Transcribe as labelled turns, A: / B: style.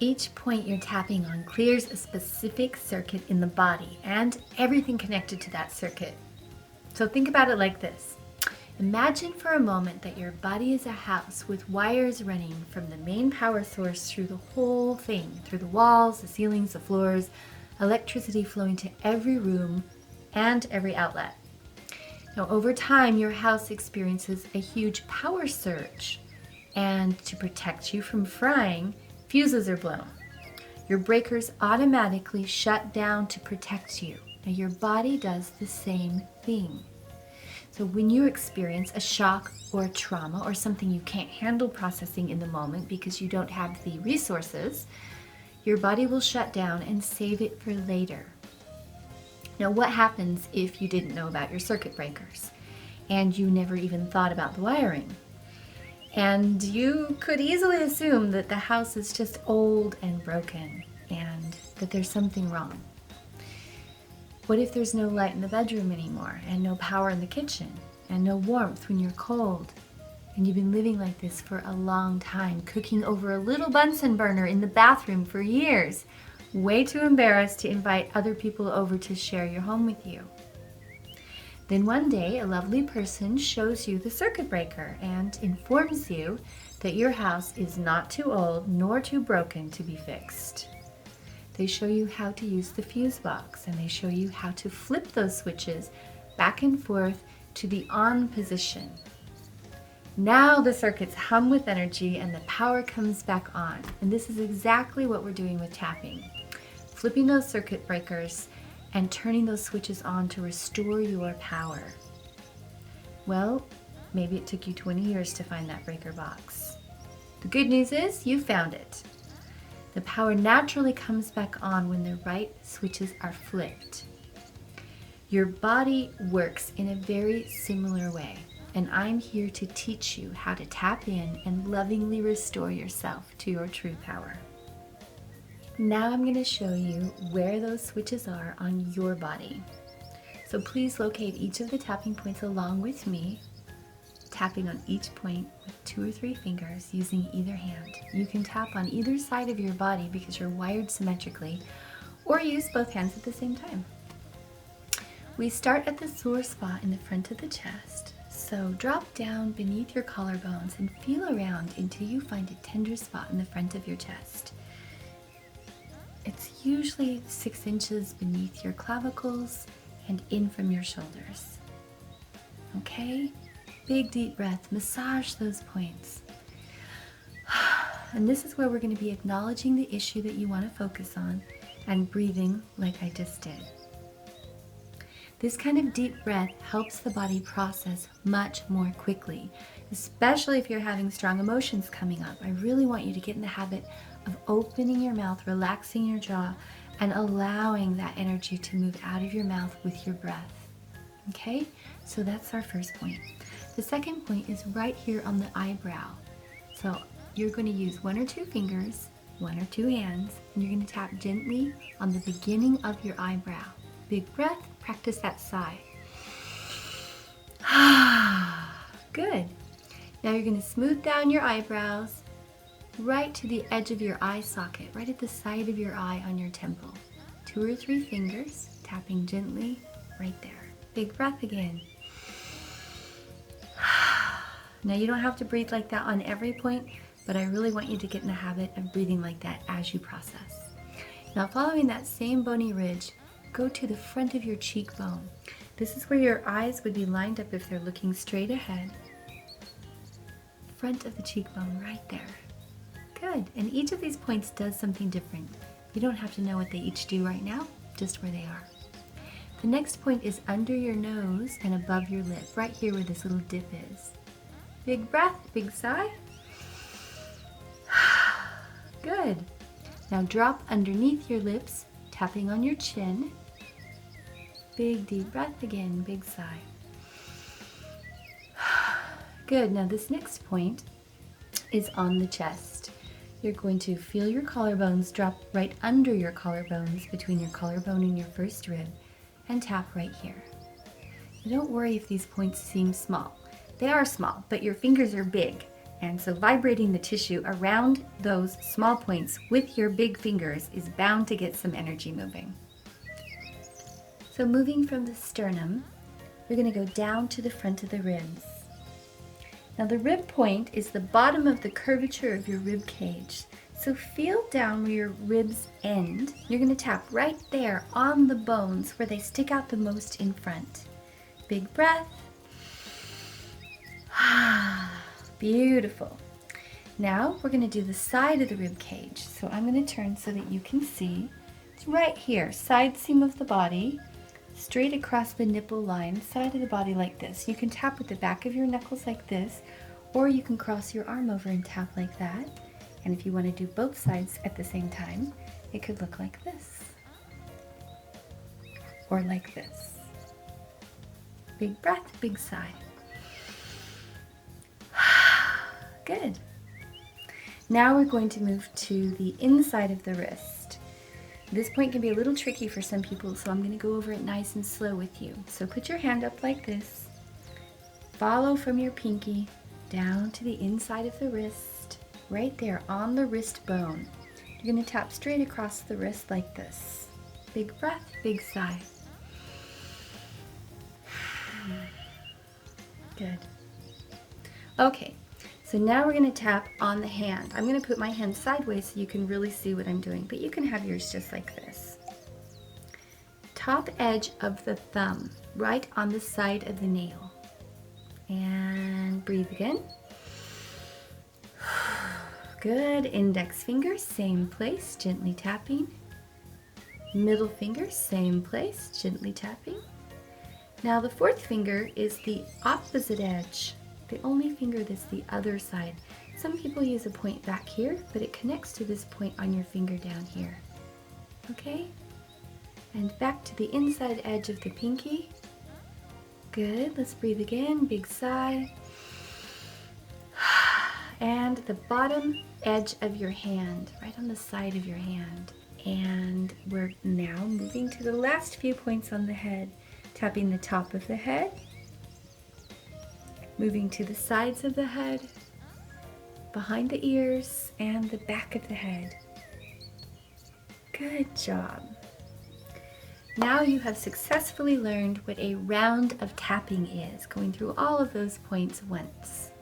A: Each point you're tapping on clears a specific circuit in the body and everything connected to that circuit. So think about it like this. Imagine for a moment that your body is a house with wires running from the main power source through the whole thing, through the walls, the ceilings, the floors, electricity flowing to every room and every outlet. Now, over time, your house experiences a huge power surge, and to protect you from frying, fuses are blown. Your breakers automatically shut down to protect you. Now, your body does the same thing. So when you experience a shock or a trauma or something you can't handle processing in the moment because you don't have the resources, your body will shut down and save it for later. Now, what happens if you didn't know about your circuit breakers and you never even thought about the wiring? And you could easily assume that the house is just old and broken and that there's something wrong. What if there's no light in the bedroom anymore and no power in the kitchen and no warmth when you're cold? And you've been living like this for a long time, cooking over a little Bunsen burner in the bathroom for years, way too embarrassed to invite other people over to share your home with you. Then one day, a lovely person shows you the circuit breaker and informs you that your house is not too old nor too broken to be fixed. They show you how to use the fuse box, and they show you how to flip those switches back and forth to the on position. Now the circuits hum with energy and the power comes back on. And this is exactly what we're doing with tapping. Flipping those circuit breakers and turning those switches on to restore your power. Well, maybe it took you 20 years to find that breaker box. The good news is you found it. The power naturally comes back on when the right switches are flipped. Your body works in a very similar way, and I'm here to teach you how to tap in and lovingly restore yourself to your true power. Now I'm going to show you where those switches are on your body. So please locate each of the tapping points along with me, tapping on each point with 2 or 3 fingers using either hand. You can tap on either side of your body because you're wired symmetrically, or use both hands at the same time. We start at the sore spot in the front of the chest. So drop down beneath your collarbones and feel around until you find a tender spot in the front of your chest. It's usually 6 inches beneath your clavicles and in from your shoulders. Okay? Big deep breath, massage those points. And this is where we're going to be acknowledging the issue that you want to focus on and breathing like I just did. This kind of deep breath helps the body process much more quickly, especially if you're having strong emotions coming up. I really want you to get in the habit of opening your mouth, relaxing your jaw, and allowing that energy to move out of your mouth with your breath. Okay? So that's our first point. The second point is right here on the eyebrow. So you're going to use 1 or 2 fingers, 1 or 2 hands, and you're going to tap gently on the beginning of your eyebrow. Big breath, practice that sigh. Good. Now you're going to smooth down your eyebrows right to the edge of your eye socket, right at the side of your eye on your temple. 2 or 3 fingers, tapping gently right there. Big breath again. Now you don't have to breathe like that on every point, but I really want you to get in the habit of breathing like that as you process. Now following that same bony ridge, go to the front of your cheekbone. This is where your eyes would be lined up if they're looking straight ahead. Front of the cheekbone, right there. Good. And each of these points does something different. You don't have to know what they each do right now, just where they are. The next point is under your nose and above your lip, right here where this little dip is. Big breath, big sigh. Good. Now drop underneath your lips, tapping on your chin. Big deep breath again, big sigh. Good. Now this next point is on the chest. You're going to feel your collarbones drop right under your collarbones, between your collarbone and your first rib, and tap right here. Now don't worry if these points seem small. They are small, but your fingers are big, And so vibrating the tissue around those small points with your big fingers is bound to get some energy moving. So moving from the sternum, we're going to go down to the front of the ribs. Now the rib point is the bottom of the curvature of your rib cage. So feel down where your ribs end. You're going to tap right there on the bones where they stick out the most in front. Big breath. Beautiful. Now we're going to do the side of the rib cage. So I'm going to turn so that you can see. It's right here, side seam of the body, straight across the nipple line, side of the body like this. You can tap with the back of your knuckles like this, or you can cross your arm over and tap like that. And if you want to do both sides at the same time, it could look like this. Or like this. Big breath, big sigh. Good. Now we're going to move to the inside of the wrist. This point can be a little tricky for some people, so I'm going to go over it nice and slow with you. So put your hand up like this. Follow from your pinky down to the inside of the wrist, right there on the wrist bone. You're going to tap straight across the wrist like this. Big breath, big sigh. Good. Okay, so now we're going to tap on the hand. I'm going to put my hand sideways so you can really see what I'm doing, but you can have yours just like this. Top edge of the thumb, right on the side of the nail. And breathe again. Good. Index finger, same place, gently tapping. Middle finger, same place, gently tapping. Now the fourth finger is the opposite edge, the only finger that's the other side. Some people use a point back here, but it connects to this point on your finger down here. Okay? And back to the inside edge of the pinky. Good. Let's breathe again. Big sigh. And the bottom edge of your hand, right on the side of your hand. And we're now moving to the last few points on the head. Tapping the top of the head, moving to the sides of the head, behind the ears, and the back of the head. Good job. Now you have successfully learned what a round of tapping is, going through all of those points once.